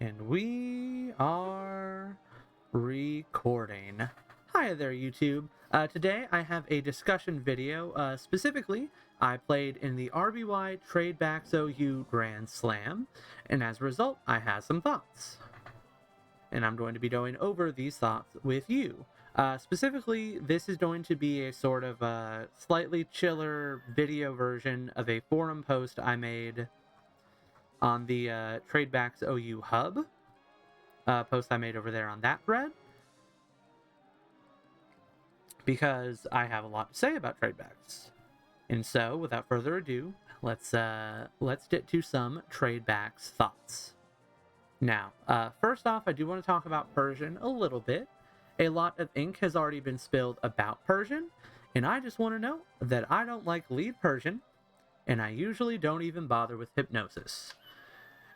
And we are recording. Hi there, YouTube. Today I have a discussion video. Specifically, I played in the RBY Tradebacks OU Grand Slam, and as a result, I have some thoughts. And I'm going to be going over these thoughts with you. Specifically, this is going to be a sort of a slightly chiller video version of a forum post I made on the Tradebacks OU hub. Post I made over there on that thread, because I have a lot to say about tradebacks. And so, without further ado, let's get to some tradebacks thoughts. Now, first off, I do want to talk about Persian a little bit. A lot of ink has already been spilled about Persian, and I just want to note that I don't like lead Persian, and I usually don't even bother with hypnosis.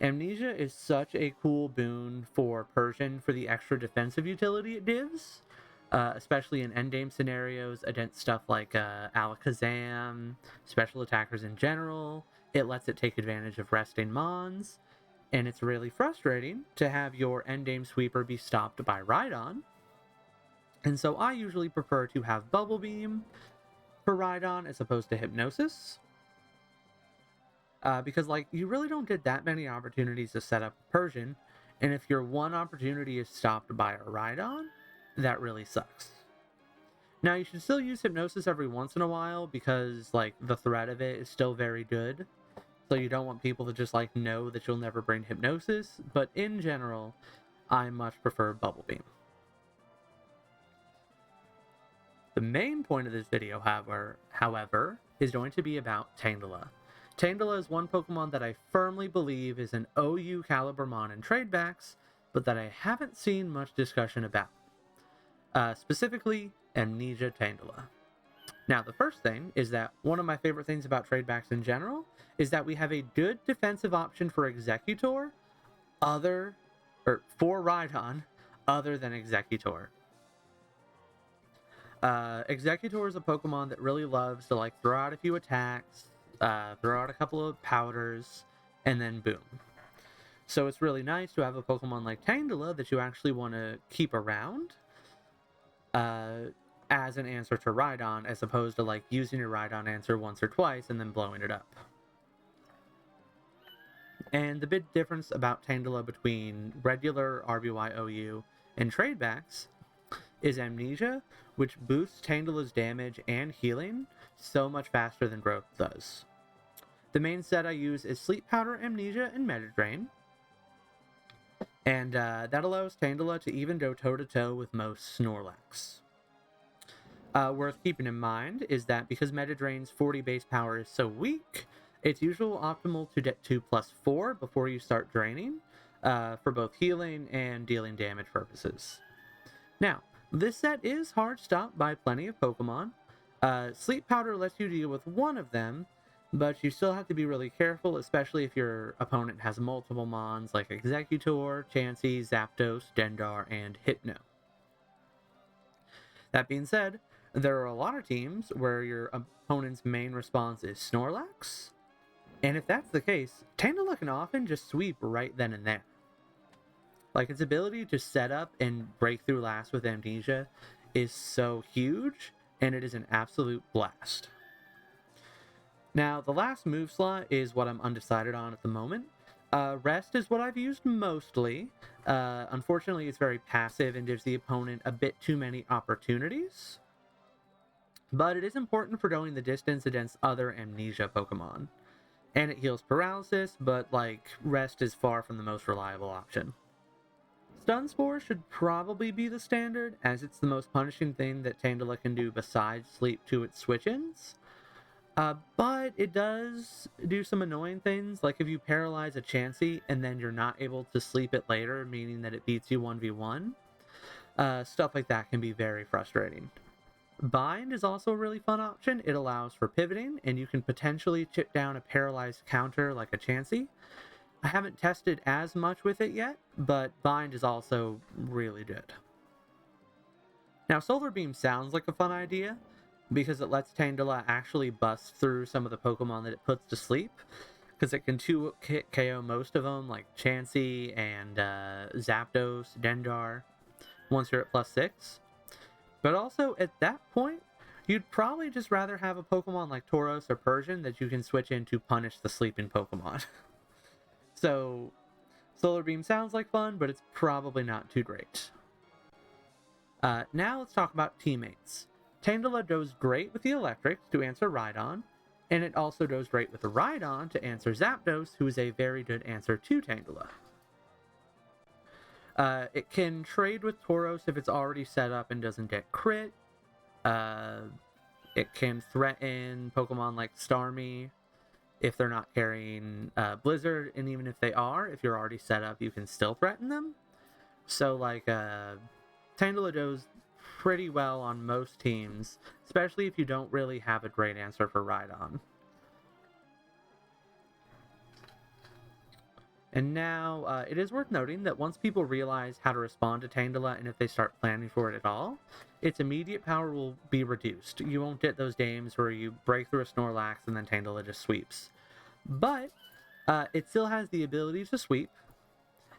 Amnesia is such a cool boon for Persian for the extra defensive utility it gives, especially in endgame scenarios against stuff like Alakazam, special attackers in general. It lets it take advantage of resting mons, and it's really frustrating to have your endgame sweeper be stopped by Rhydon. And so I usually prefer to have Bubble Beam for Rhydon as opposed to Hypnosis. Because, you really don't get that many opportunities to set up Persian, and if your one opportunity is stopped by a Rhydon, that really sucks. Now, you should still use Hypnosis every once in a while, because, the threat of it is still very good, so you don't want people to just, know that you'll never bring Hypnosis, but in general, I much prefer Bubble Beam. The main point of this video, however, is going to be about Tangela. Tangela is one Pokemon that I firmly believe is an OU caliber mon in tradebacks, but that I haven't seen much discussion about. Specifically, Amnesia Tangela. Now, the first thing is that one of my favorite things about tradebacks in general is that we have a good defensive option for Executor for Rhydon other than Executor. Executor is a Pokemon that really loves to throw out a few attacks, throw out a couple of powders, and then boom. So it's really nice to have a Pokemon like Tangela that you actually want to keep around as an answer to Rhydon, as opposed to using your Rhydon answer once or twice and then blowing it up. And the big difference about Tangela between regular RBY OU and tradebacks is Amnesia, which boosts Tangela's damage and healing so much faster than Growth does. The main set I use is Sleep Powder, Amnesia, and Meta Drain, and that allows Tangela to even go toe-to-toe with most Snorlax. Worth keeping in mind is that because Meta Drain's 40 base power is so weak, it's usually optimal to get to +4 before you start draining, for both healing and dealing damage purposes. Now, this set is hard stopped by plenty of Pokemon. Sleep Powder lets you deal with one of them, but you still have to be really careful, especially if your opponent has multiple mons like Executor, Chansey, Zapdos, Dendar, and Hypno. That being said, there are a lot of teams where your opponent's main response is Snorlax, and if that's the case, Tangela can often just sweep right then and there. Its ability to set up and break through last with Amnesia is so huge, and it is an absolute blast. Now, the last move slot is what I'm undecided on at the moment. Rest is what I've used mostly. Unfortunately, it's very passive and gives the opponent a bit too many opportunities. But it is important for going the distance against other Amnesia Pokemon. And it heals paralysis, but Rest is far from the most reliable option. Stun Spore should probably be the standard, as it's the most punishing thing that Tangela can do besides sleep to its switch-ins. But it does do some annoying things, like if you paralyze a Chansey and then you're not able to sleep it later, meaning that it beats you 1v1. Stuff like that can be very frustrating. Bind is also a really fun option. It allows for pivoting, and you can potentially chip down a paralyzed counter like a Chansey. I haven't tested as much with it yet, but Bind is also really good. Now, Solar Beam sounds like a fun idea, because it lets Tangela actually bust through some of the Pokemon that it puts to sleep, because it can 2-hit KO most of them, like Chansey and Zapdos, Denjar, once you're at +6. But also, at that point, you'd probably just rather have a Pokemon like Tauros or Persian that you can switch in to punish the sleeping Pokemon. So, Solar Beam sounds like fun, but it's probably not too great. Now let's talk about teammates. Tangela does great with the Electrics to answer Rhydon, and it also does great with the Rhydon to answer Zapdos, who is a very good answer to Tangela. It can trade with Tauros if it's already set up and doesn't get crit. It can threaten Pokemon like Starmie if they're not carrying Blizzard, and even if they are, if you're already set up, you can still threaten them. So, like, Tangela does pretty well on most teams, especially if you don't really have a great answer for Rhydon. And now, it is worth noting that once people realize how to respond to Tangela, and if they start planning for it at all, its immediate power will be reduced. You won't get those games where you break through a Snorlax and then Tangela just sweeps. But it still has the ability to sweep,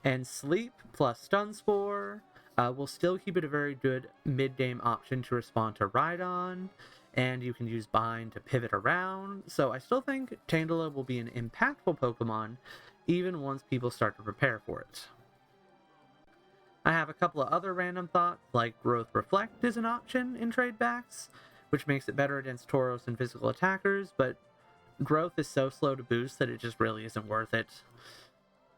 and Sleep plus Stun Spore will still keep it a very good mid-game option to respond to Rhydon, and you can use Bind to pivot around. So I still think Tangela will be an impactful Pokemon, even once people start to prepare for it. I have a couple of other random thoughts, like Growth Reflect is an option in Tradebacks, which makes it better against Tauros and physical attackers, but Growth is so slow to boost that it just really isn't worth it.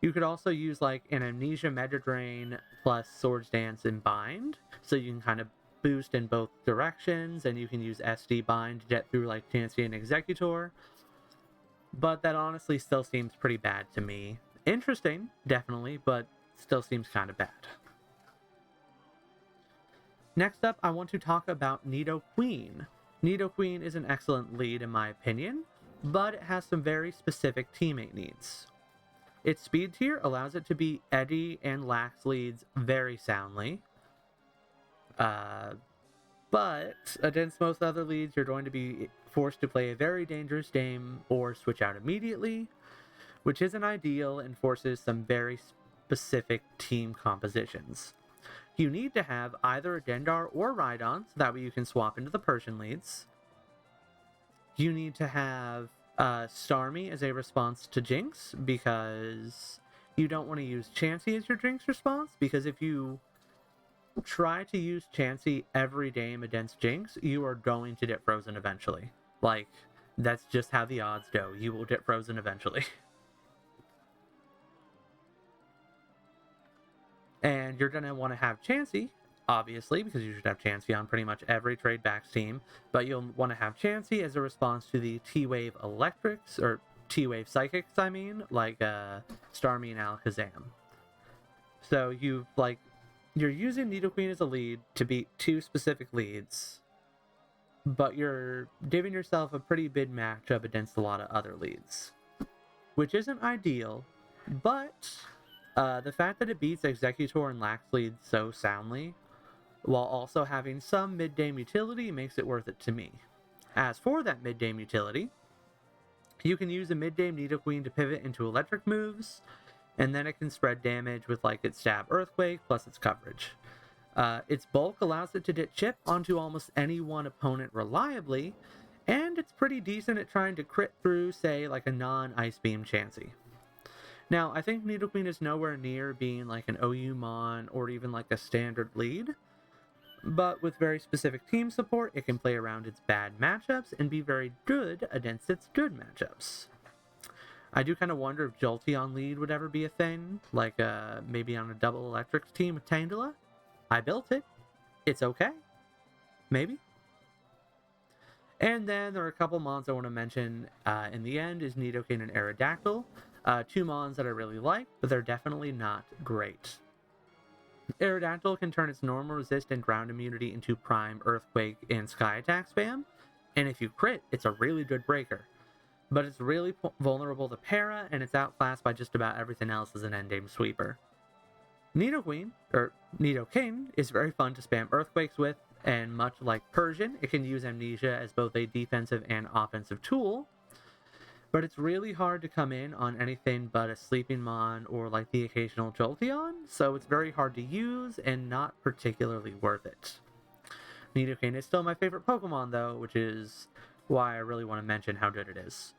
You could also use like an Amnesia Mega Drain plus Swords Dance and Bind, so you can kind of boost in both directions, and you can use SD Bind to get through like Chansey and Exeggutor. But that honestly still seems pretty bad to me. Interesting, definitely, but still seems kind of bad. Next up, I want to talk about Nidoqueen. Nidoqueen is an excellent lead in my opinion, but it has some very specific teammate needs. Its speed tier allows it to beat Eddy and Lax leads very soundly. But against most other leads, you're going to be forced to play a very dangerous game or switch out immediately, which isn't ideal and forces some very specific team compositions. You need to have either a Dendar or Rhydon, so that way you can swap into the Persian leads. You need to have Starmie as a response to Jinx, because you don't want to use Chansey as your Jinx response, because if you try to use Chansey every game against Jinx, you are going to get frozen eventually. Like, that's just how the odds go. You will get frozen eventually. And you're going to want to have Chansey, obviously, because you should have Chansey on pretty much every Tradebacks team, but you'll want to have Chansey as a response to the T-Wave Electrics, or T-Wave Psychics, I mean, like Starmie and Alakazam. So you're using Nidoqueen as a lead to beat two specific leads, but you're giving yourself a pretty big matchup against a lot of other leads, which isn't ideal, but the fact that it beats Exeggutor and Lax leads so soundly, while also having some mid-game utility, makes it worth it to me. As for that mid-game utility, you can use a mid-game Nidoqueen to pivot into electric moves, and then it can spread damage with like its Stab Earthquake plus its coverage. Its bulk allows it to get chip onto almost any one opponent reliably, and it's pretty decent at trying to crit through, say, like a non-Ice Beam Chansey. Now, I think Nidoqueen is nowhere near being like an OU Mon or even like a standard lead, but with very specific team support, it can play around its bad matchups and be very good against its good matchups. I do kind of wonder if Jolteon lead would ever be a thing, like maybe on a double electrics team with Tangela. I built it. It's okay. Maybe. And then there are a couple mons I want to mention in the end is Nidoking and Aerodactyl. Two mons that I really like, but they're definitely not great. Aerodactyl can turn its normal resist and ground immunity into prime, earthquake, and sky attack spam, and if you crit, it's a really good breaker. But it's really vulnerable to para, and it's outclassed by just about everything else as an endgame sweeper. Nidoking is very fun to spam earthquakes with, and much like Persian, it can use Amnesia as both a defensive and offensive tool. but it's really hard to come in on anything but a Sleeping Mon or like the occasional Jolteon, so it's very hard to use and not particularly worth it. Nidoking is still my favorite Pokemon though, which is why I really want to mention how good it is.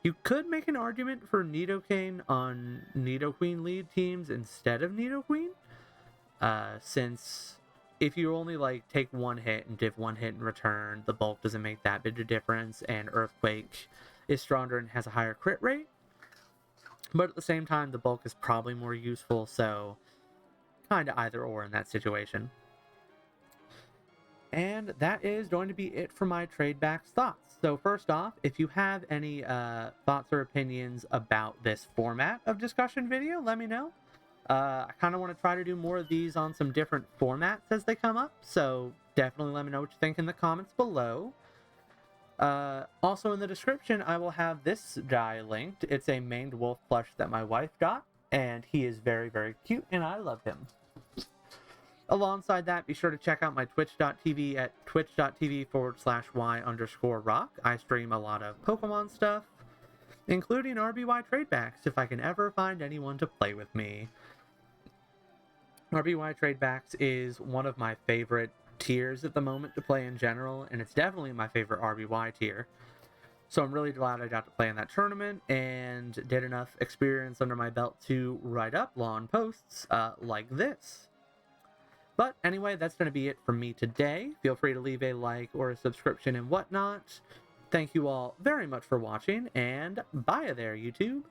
You could make an argument for Nidoking on Nidoqueen lead teams instead of Nidoqueen, since if you only like take one hit and give one hit in return, the bulk doesn't make that big a difference, and Earthquake is stronger and has a higher crit rate. But at the same time, the bulk is probably more useful, so kind of either or in that situation. And that is going to be it for my Tradebacks thoughts. So first off, if you have any thoughts or opinions about this format of discussion video, let me know. I kind of want to try to do more of these on some different formats as they come up, so definitely let me know what you think in the comments below. Also in the description, I will have this guy linked. It's a maned wolf plush that my wife got, and he is very, very cute, and I love him. Alongside that, be sure to check out my twitch.tv at twitch.tv/y_rock. I stream a lot of Pokemon stuff, including RBY Tradebacks, if I can ever find anyone to play with me. RBY Tradebacks is one of my favorite tiers at the moment to play in general, and it's definitely my favorite RBY tier. So I'm really glad I got to play in that tournament and did enough experience under my belt to write up long posts like this. But anyway, that's going to be it from me today. Feel free to leave a like or a subscription and whatnot. Thank you all very much for watching, and bye there, YouTube.